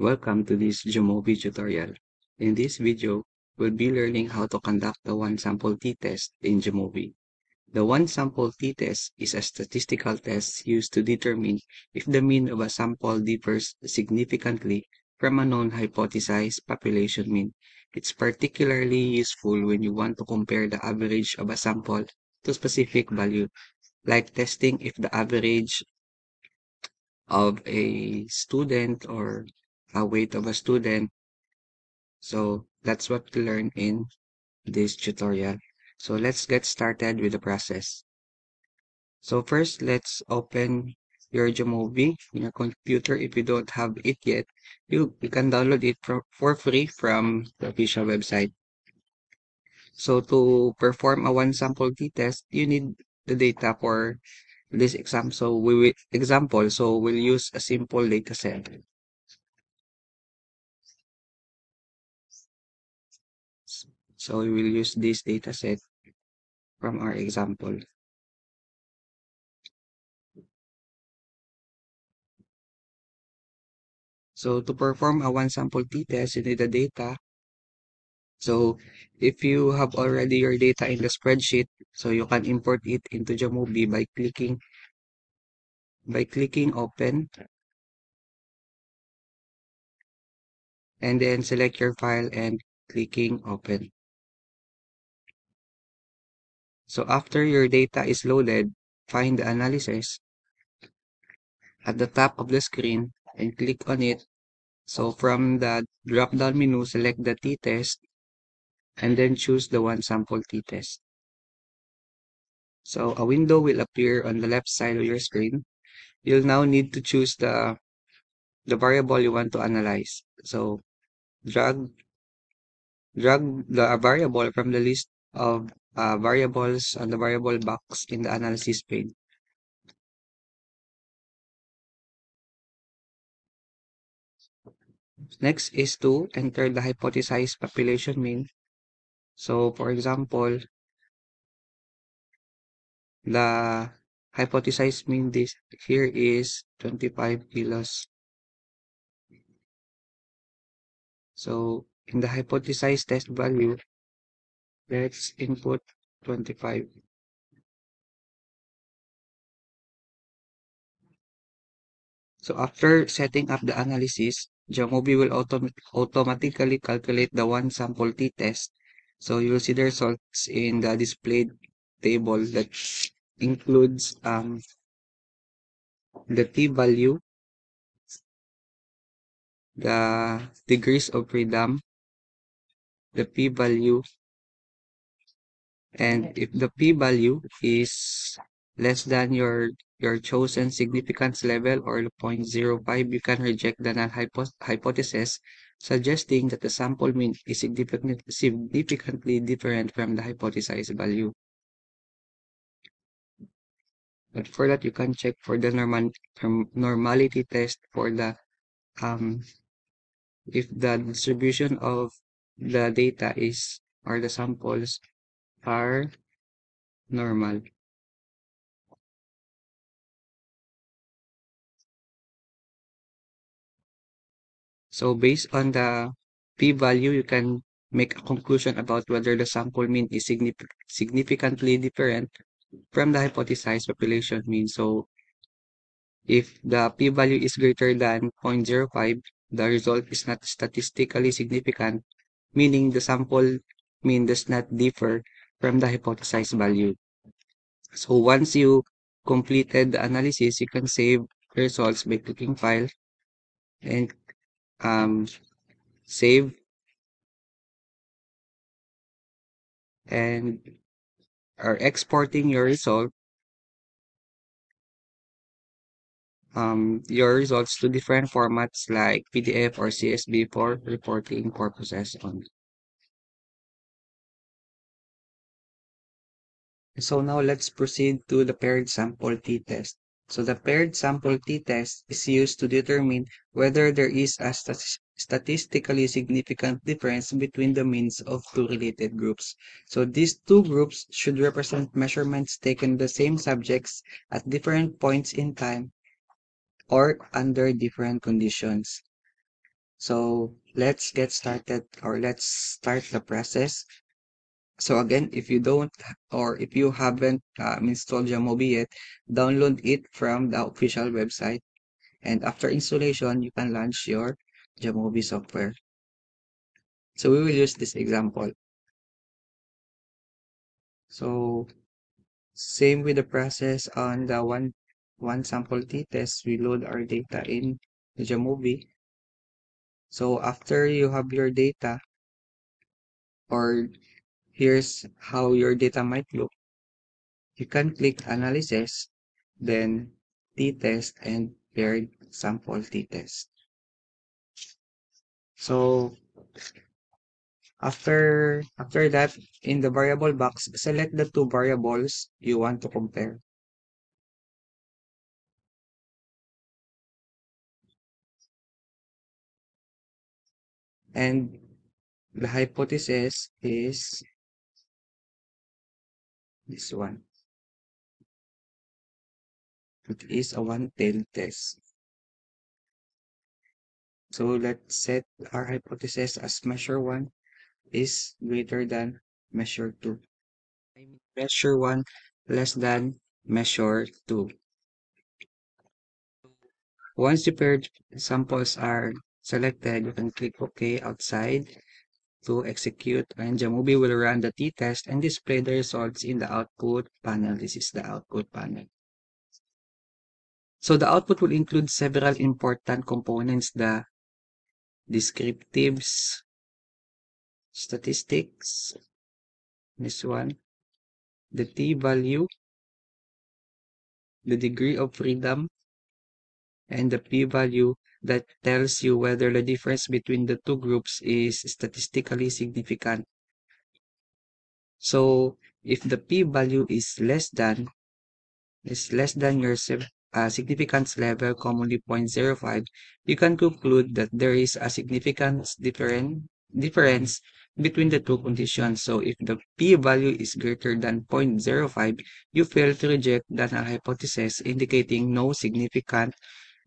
Welcome to this Jamovi tutorial. In this video, we'll be learning how to conduct the one-sample t-test in Jamovi. The one-sample t-test is a statistical test used to determine if the mean of a sample differs significantly from a known hypothesized population mean. It's particularly useful when you want to compare the average of a sample to specific value, like testing if the average of a student or a weight of a student. So that's what we learn in this tutorial. So let's get started with the process. So first, let's open your Jamovi in your computer. If you don't have it yet, you can download it for free from the official website. So to perform a one sample t-test, you need the data for this exam. So we'll use a simple data set. So we will use this data set from our example. So to perform a one sample t-test, you need the data. So if you have already your data in the spreadsheet, so you can import it into Jamovi by clicking open and then select your file and clicking open. So after your data is loaded, find the analysis at the top of the screen and click on it. So from the drop-down menu, select the t-test and then choose the one sample t-test. So a window will appear on the left side of your screen. You'll now need to choose the variable you want to analyze. So drag the variable from the list of variables on the variable box in the analysis pane. Next is to enter the hypothesized population mean. So for example, the hypothesized mean this here is 25 kilos. So in the hypothesized test value, let's input 25. So after setting up the analysis, Jamovi will automatically calculate the one sample t-test. So you'll see the results in the displayed table that includes the t-value, the degrees of freedom, the p-value, and if the p-value is less than your chosen significance level or 0.05, you can reject the null hypothesis, suggesting that the sample mean is significantly different from the hypothesized value. But for that, you can check for the normality test for the if the distribution of the data is or the samples are normal. So based on the p-value, you can make a conclusion about whether the sample mean is significantly different from the hypothesized population mean. So if the p-value is greater than 0.05, the result is not statistically significant, meaning the sample mean does not differ from the hypothesized value. So once you completed the analysis, you can save the results by clicking File and save and are exporting your results to different formats like PDF or CSV for reporting purposes only. So now let's proceed to the paired sample t-test. So the paired sample t-test is used to determine whether there is a statistically significant difference between the means of two related groups. So these two groups should represent measurements taken by the same subjects at different points in time or under different conditions. So let's get started, or let's start the process. So again, if you don't, or if you haven't installed Jamobi yet, download it from the official website. And after installation, you can launch your Jamobi software. So we will use this example. So same with the process on the one sample t-test, we load our data in the Jamobi. So after you have your data, or here's how your data might look, you can click Analysis, then t-test and paired sample t-test. So after that, in the variable box, select the two variables you want to compare. And the hypothesis is this one. It is a one-tailed test. So let's set our hypothesis as measure 1 is greater than measure 2. I mean measure 1 less than measure 2. Once the paired samples are selected, you can click OK outside to execute, and Jamobi will run the t-test and display the results in the output panel. This is the output panel. So the output will include several important components: the descriptives, statistics, this one, the t-value, the degree of freedom, and the p-value that tells you whether the difference between the two groups is statistically significant. So if the p-value is less than your significance level, commonly 0.05, you can conclude that there is a significant difference between the two conditions. So if the p-value is greater than 0.05, you fail to reject the null hypothesis, indicating no significant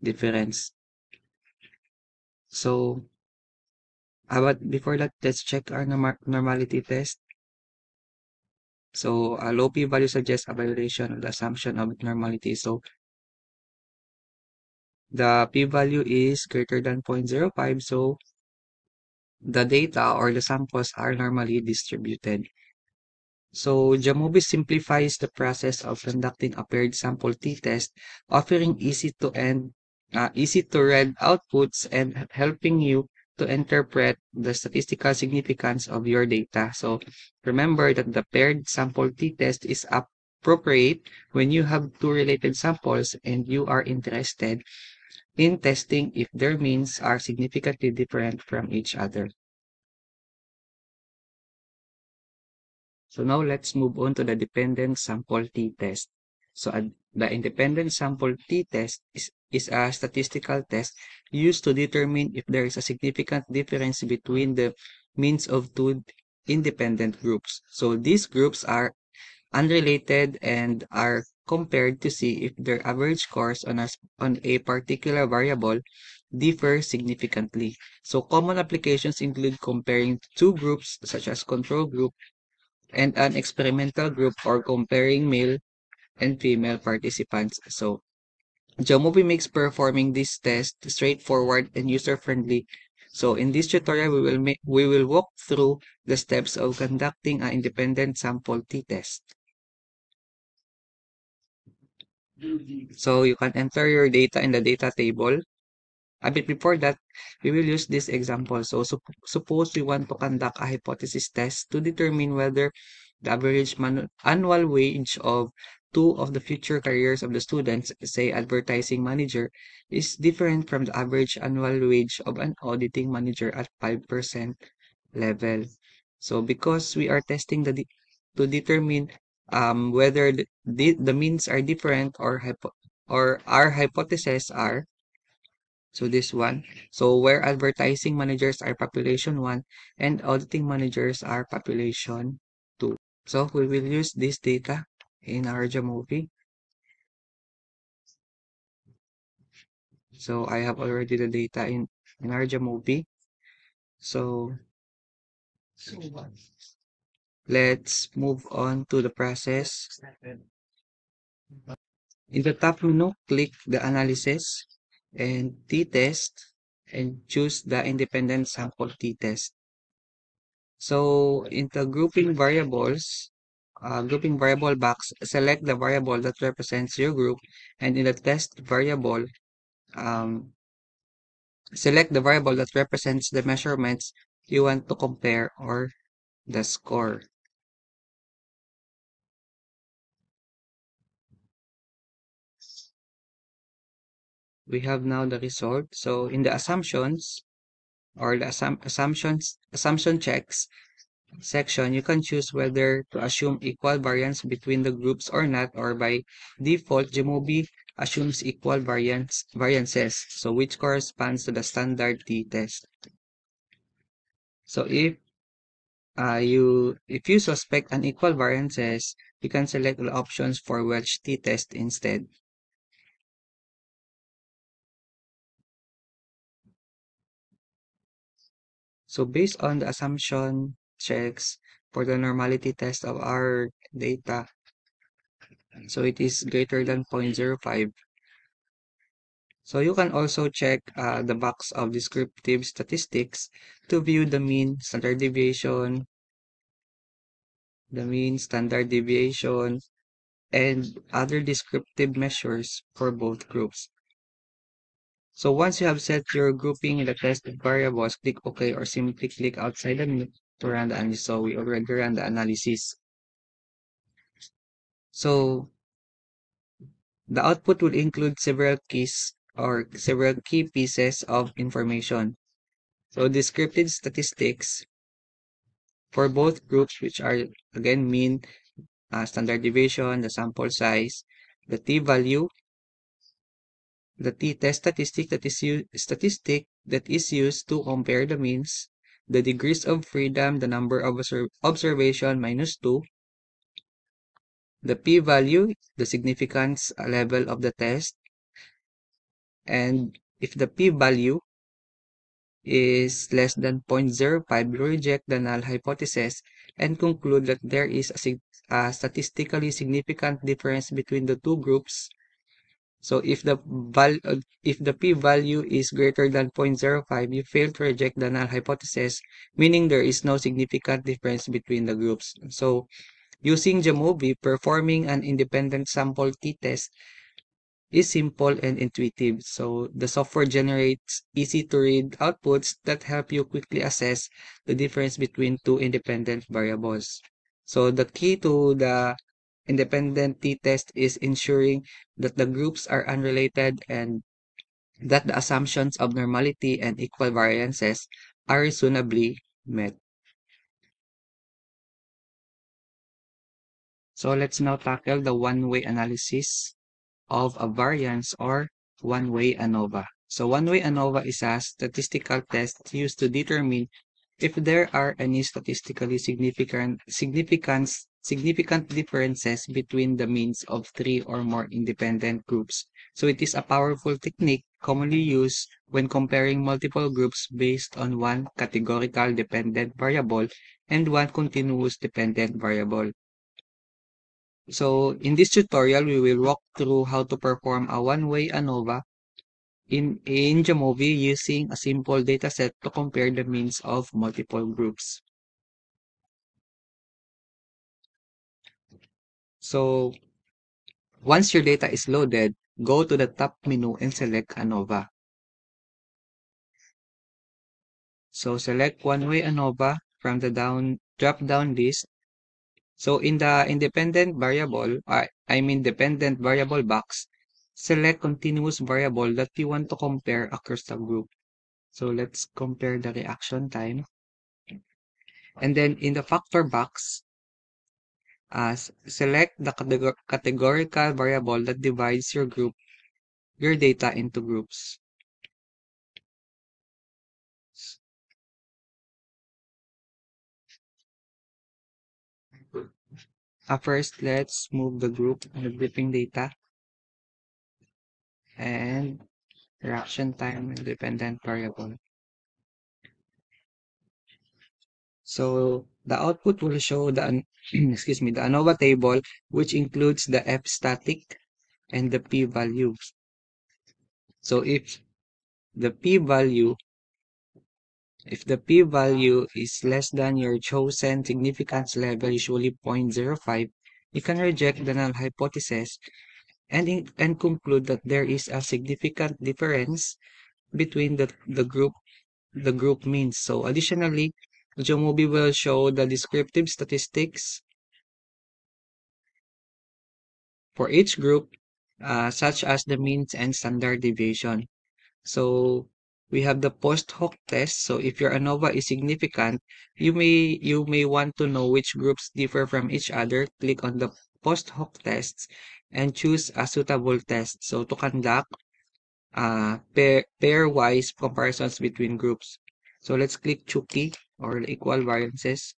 difference. So, but before that, let's check our normality test. So a low p-value suggests a violation of the assumption of normality. So the p-value is greater than 0.05, so the data or the samples are normally distributed. So Jamobi simplifies the process of conducting a paired sample t-test, offering easy to read outputs and helping you to interpret the statistical significance of your data. So remember that the paired sample t-test is appropriate when you have two related samples and you are interested in testing if their means are significantly different from each other. So now let's move on to the dependent sample t-test. So the independent sample t-test is a statistical test used to determine if there is a significant difference between the means of two independent groups. So these groups are unrelated and are compared to see if their average scores on a particular variable differ significantly. So common applications include comparing two groups such as control group and an experimental group, or comparing male and female participants. So Jamovi makes performing this test straightforward and user-friendly. So in this tutorial, we will walk through the steps of conducting an independent sample t-test. So you can enter your data in the data table. A bit before that, we will use this example. So suppose we want to conduct a hypothesis test to determine whether the average annual wage of two of the future careers of the students, say advertising manager, is different from the average annual wage of an auditing manager at 5% level. So because we are testing to determine whether the means are different, or our hypotheses are, so this one, so where advertising managers are population 1 and auditing managers are population 2. So we will use this data in our Jamovi. So I have already the data in our Jamovi. So let's move on to the process. In the top menu, click the analysis and t-test and choose the independent sample t-test. So in the grouping variable box, select the variable that represents your group, and in the test variable, um, select the variable that represents the measurements you want to compare or the score. We have now the result. So in the assumptions or the assumption checks section, you can choose whether to assume equal variance between the groups or not, or by default, Jamovi assumes equal variances, so which corresponds to the standard t-test. So if you suspect unequal variances, you can select the options for Welch t-test instead. So based on the assumption checks for the normality test of our data, so it is greater than 0.05. So you can also check the box of descriptive statistics to view the mean, standard deviation, and other descriptive measures for both groups. So once you have set your grouping in the test variables, click OK or simply click outside the menu to run the analysis. So we already ran the analysis. So the output will include several key pieces of information. So descriptive statistics for both groups, which are again mean, standard deviation, the sample size, the t-value, the t-test statistic that is used to compare the means, the degrees of freedom, the number of observation minus 2, the p-value, the significance level of the test, and if the p-value is less than 0.05, you reject the null hypothesis and conclude that there is a statistically significant difference between the two groups. So if the p-value is greater than 0.05, you fail to reject the null hypothesis, meaning there is no significant difference between the groups. So using Jamovi, performing an independent sample t-test is simple and intuitive. So the software generates easy to read outputs that help you quickly assess the difference between two independent variables. So the key to the independent t-test is ensuring that the groups are unrelated and that the assumptions of normality and equal variances are reasonably met. So let's now tackle the one-way analysis of a variance or one-way ANOVA. So one-way ANOVA is a statistical test used to determine if there are any statistically significant differences between the means of three or more independent groups. So it is a powerful technique commonly used when comparing multiple groups based on one categorical dependent variable and one continuous dependent variable. So in this tutorial, we will walk through how to perform a one-way ANOVA in Jamovi using a simple dataset to compare the means of multiple groups. So once your data is loaded, go to the top menu and select ANOVA. So select one-way ANOVA from the drop-down list. So in the dependent variable box, select continuous variable that you want to compare across the group. So let's compare the reaction time. And then in the factor box, select the categorical variable that divides your data into groups. First, let's move the group and the grouping data and reaction time independent variable. So the output will show excuse me, the ANOVA table, which includes the F static and the p-value. So the p-value if the p-value is less than your chosen significance level, usually 0.05, you can reject the null hypothesis and conclude that there is a significant difference between the group means. So additionally, Jamobi will show the descriptive statistics for each group, such as the means and standard deviation. So we have the post hoc test. So if your ANOVA is significant, you may want to know which groups differ from each other. Click on the post hoc tests and choose a suitable test. So to conduct pairwise comparisons between groups. So let's click Chuki or the equal variances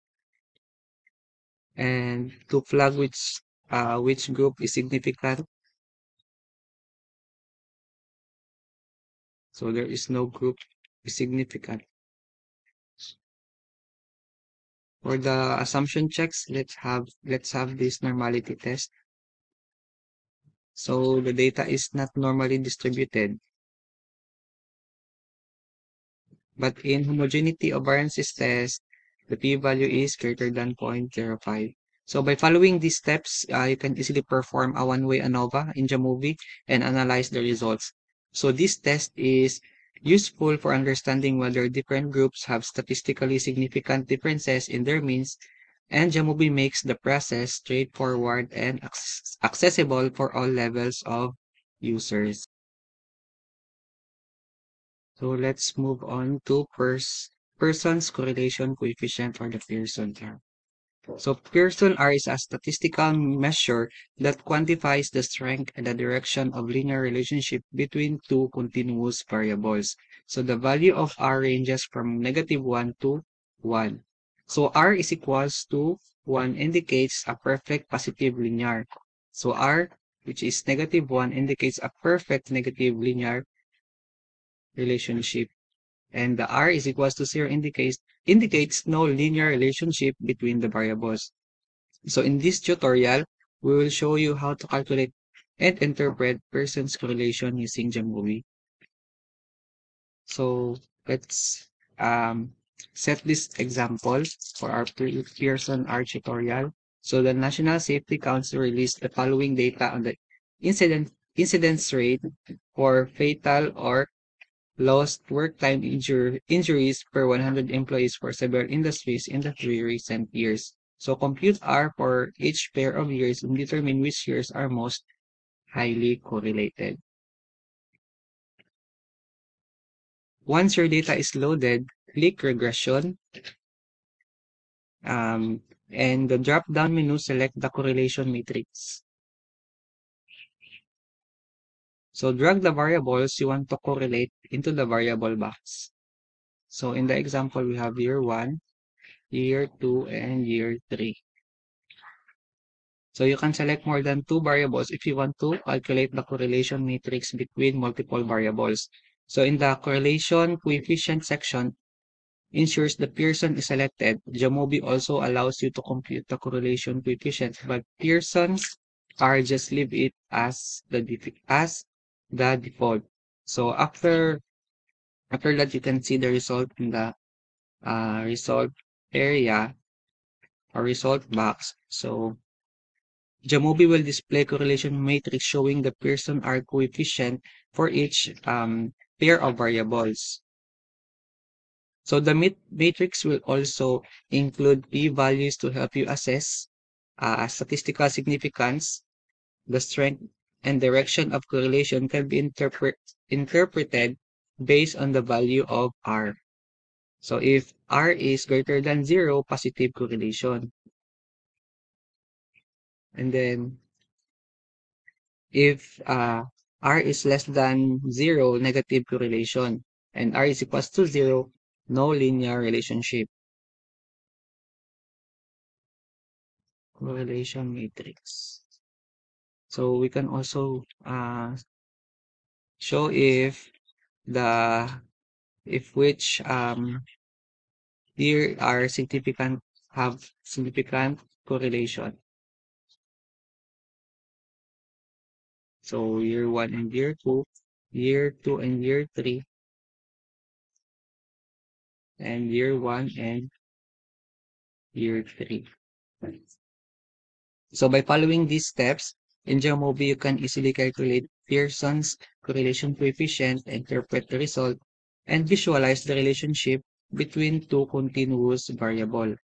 and to flag which group is significant. So there is no group is significant. For the assumption checks, let's have this normality test. So the data is not normally distributed, but in homogeneity of variances test, the p-value is greater than 0.05. So by following these steps, you can easily perform a one-way ANOVA in Jamovi and analyze the results. So this test is useful for understanding whether different groups have statistically significant differences in their means, and Jamovi makes the process straightforward and accessible for all levels of users. So let's move on to Pearson's correlation coefficient or the Pearson R. So Pearson R is a statistical measure that quantifies the strength and the direction of linear relationship between two continuous variables. So the value of R ranges from -1 to 1. So R is equals to 1 indicates a perfect positive linear. So R, which is -1, indicates a perfect negative linear relationship. And the R is equals to 0 indicates no linear relationship between the variables. So in this tutorial, we will show you how to calculate and interpret Pearson's correlation using Jamovi. So let's set this example for our Pearson R tutorial. So the National Safety Council released the following data on the incidence rate for fatal or lost work time injuries per 100 employees for several industries in the 3 recent years. So compute R for each pair of years and determine which years are most highly correlated. Once your data is loaded, click regression, and the drop-down menu select the correlation matrix. So drag the variables you want to correlate into the variable box. So in the example, we have year 1, year 2, and year 3. So you can select more than 2 variables if you want to calculate the correlation matrix between multiple variables. So in the correlation coefficient section, ensures the Pearson is selected. Jamovi also allows you to compute the correlation coefficient, but Pearson's are just leave it as the default. So after that, you can see the result in the result area or result box. So Jamovi will display correlation matrix showing the Pearson R coefficient for each pair of variables. So the matrix will also include p-values to help you assess statistical significance. The strength and direction of correlation can be interpreted based on the value of R. So if R is greater than 0, positive correlation. And then if R is less than 0, negative correlation. And R is equals to 0, no linear relationship. Correlation matrix. So we can also show if the if which Here are significant have significant correlation. So year 1 and year 2 and year 3, and year 1 and year 3. So by following these steps, in Geomovie, you can easily calculate Pearson's correlation coefficient, interpret the result, and visualize the relationship between two continuous variables.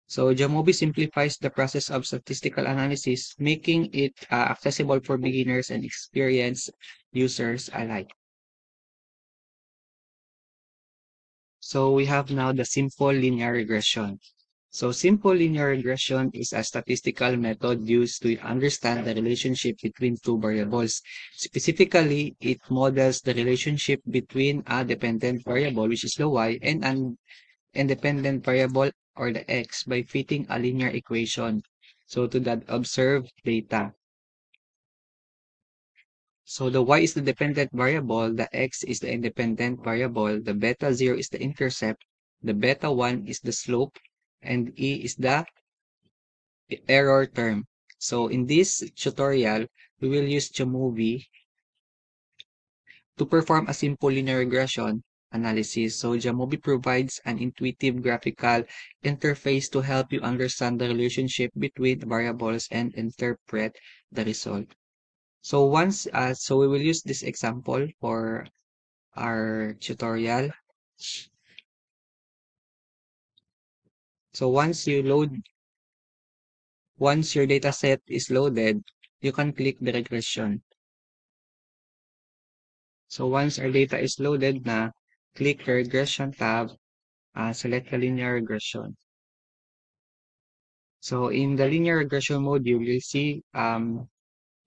So Jamovi simplifies the process of statistical analysis, making it accessible for beginners and experienced users alike. So we have now the simple linear regression. So simple linear regression is a statistical method used to understand the relationship between two variables. Specifically, it models the relationship between a dependent variable, which is the y, and an independent variable or the x by fitting a linear equation to that observed data. So the y is the dependent variable, the x is the independent variable, the beta 0 is the intercept, the beta 1 is the slope, and e is the error term. So in this tutorial, we will use Jamovi to perform a simple linear regression analysis. So Jamovi provides an intuitive graphical interface to help you understand the relationship between variables and interpret the result. So we will use this example for our tutorial. So once your data set is loaded, you can click the regression. So once our data is loaded na, click the regression tab, select the linear regression. So in the linear regression module, you'll see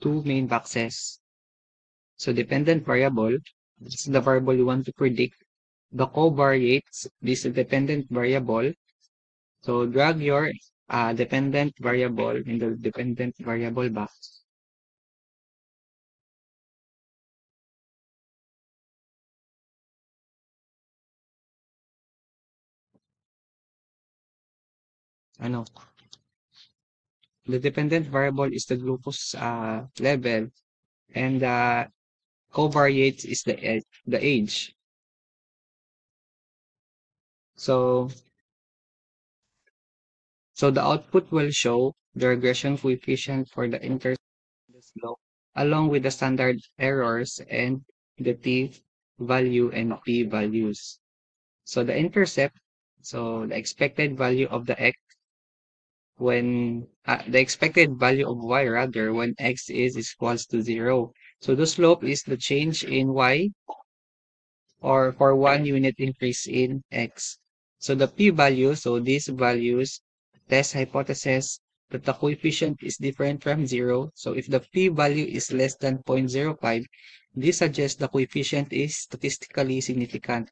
two main boxes. So dependent variable, this is the variable you want to predict. The covariates, this is the dependent variable. So drag your dependent variable in the dependent variable box. Ano, the dependent variable is the glucose level, and the covariates is the age. So the output will show the regression coefficient for the intercept and the slope, along with the standard errors and the t value and p values. So the intercept, so the expected value of the x when the expected value of y rather when x is equals to 0. So the slope is the change in y or for 1 unit increase in x. So the p-value, so these values test hypothesis that the coefficient is different from 0. So if the p-value is less than 0.05, this suggests the coefficient is statistically significant.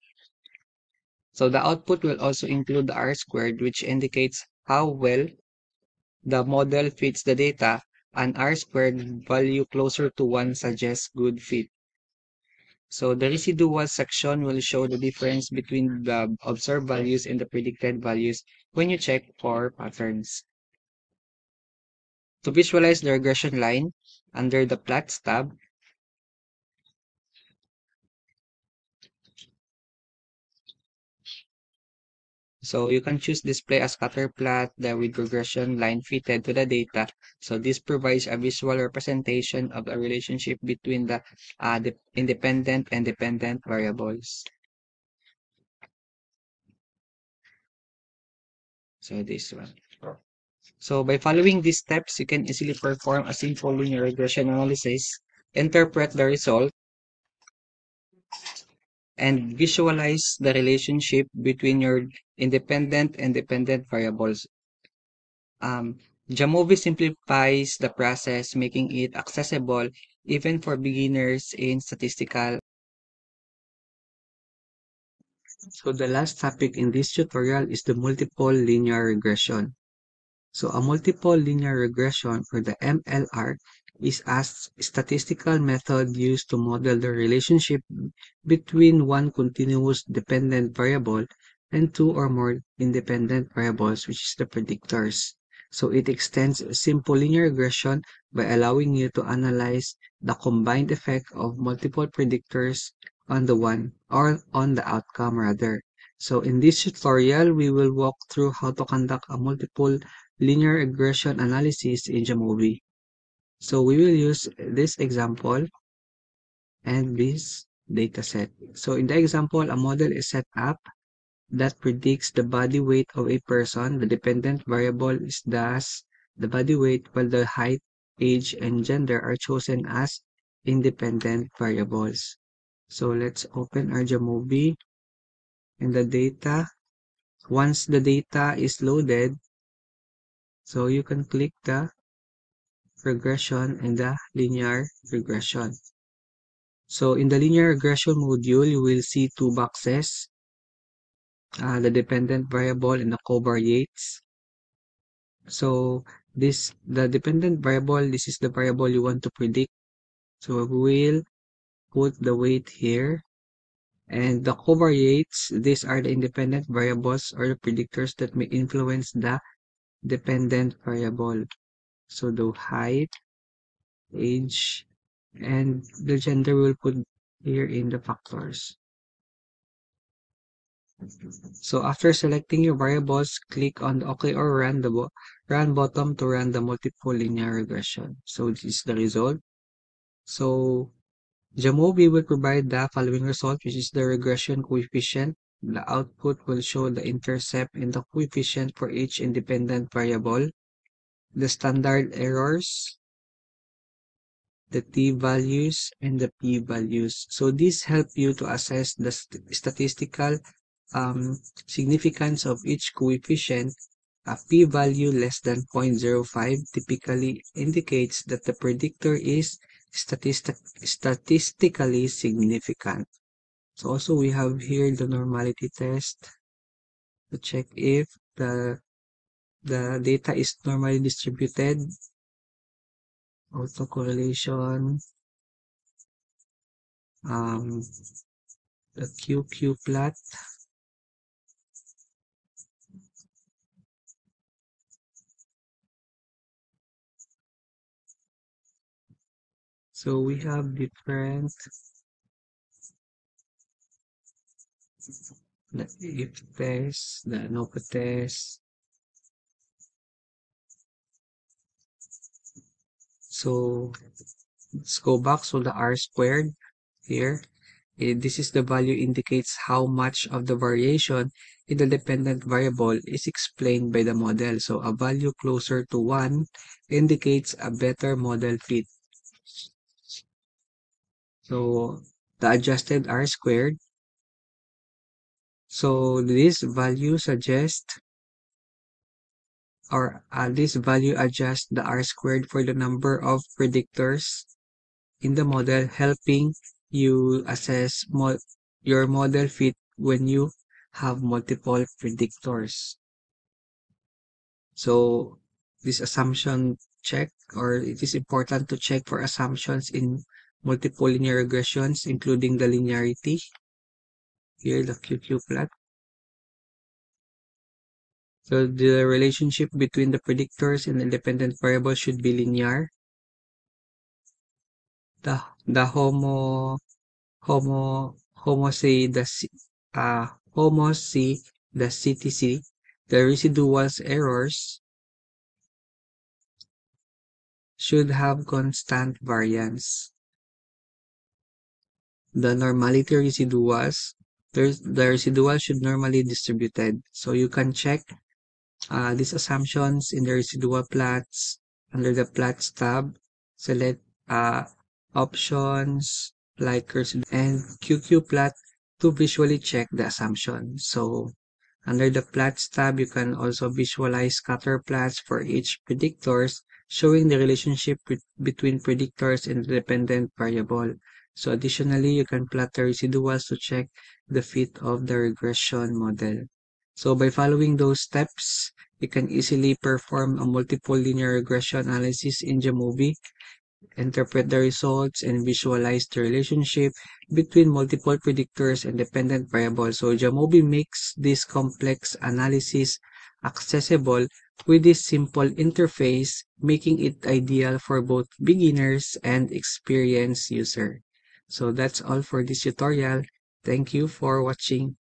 So the output will also include the r-squared, which indicates how well the model fits the data. An r-squared value closer to 1 suggests good fit. So the residual section will show the difference between the observed values and the predicted values when you check for patterns. To visualize the regression line, under the Plots tab, so you can choose display a scatter plot with regression line fitted to the data. So this provides a visual representation of the relationship between the independent and dependent variables. So this one. So by following these steps, you can easily perform a simple linear regression analysis, interpret the result, and visualize the relationship between your independent and dependent variables. Jamovi simplifies the process, making it accessible even for beginners in statistical. So the last topic in this tutorial is the multiple linear regression. So a multiple linear regression for the MLR is a statistical method used to model the relationship between one continuous dependent variable and two or more independent variables, which is the predictors. So it extends simple linear regression by allowing you to analyze the combined effect of multiple predictors on the one or on the outcome rather. So in this tutorial, we will walk through how to conduct a multiple linear regression analysis in Jamovi. So we will use this example and this dataset. So in the example, a model is set up that predicts the body weight of a person. The dependent variable is thus the body weight, while the height, age, and gender are chosen as independent variables. So let's open our Jamovi and the data. Once the data is loaded, so you can click the regression and the linear regression. So in the linear regression module, you will see two boxes, the dependent variable and the covariates. So the dependent variable, this is the variable you want to predict. So we will put the weight here. And the covariates, these are the independent variables or the predictors that may influence the dependent variable. So the height, age, and the gender will put here in the factors. So after selecting your variables, click on the OK or run button to run the multiple linear regression. So this is the result. So Jamovi will provide the following result, which is the regression coefficient. The output will show the intercept and the coefficient for each independent variable, the standard errors, the t-values, and the p-values. So these help you to assess the statistical significance of each coefficient. A p-value less than 0.05 typically indicates that the predictor is statistically significant. So also we have here the normality test to check if the data is normally distributed. Autocorrelation, the QQ plot. So we have different the if test, the ANOVA test. So let's go back. So the R squared here, this is the value indicates how much of the variation in the dependent variable is explained by the model. So a value closer to 1 indicates a better model fit. So the adjusted R squared. So this value suggests or this value adjusts the R squared for the number of predictors in the model, helping you assess your model fit when you have multiple predictors. So this assumption check, or it is important to check for assumptions in multiple linear regressions, including the linearity. Here, the QQ plot. So the relationship between the predictors and independent variables should be linear. The homoscedasticity, the residual errors should have constant variance. The normality residuals, the residual should normally distributed. So you can check these assumptions in the residual plots under the plots tab. Select options like and QQ plot to visually check the assumption. So under the plots tab, you can also visualize scatter plots for each predictors, showing the relationship between predictors and the dependent variable. So additionally, you can plot the residuals to check the fit of the regression model. So by following those steps, you can easily perform a multiple linear regression analysis in Jamovi. interpret the results, and visualize the relationship between multiple predictors and dependent variables. So Jamovi makes this complex analysis accessible with this simple interface, making it ideal for both beginners and experienced users. So that's all for this tutorial. Thank you for watching.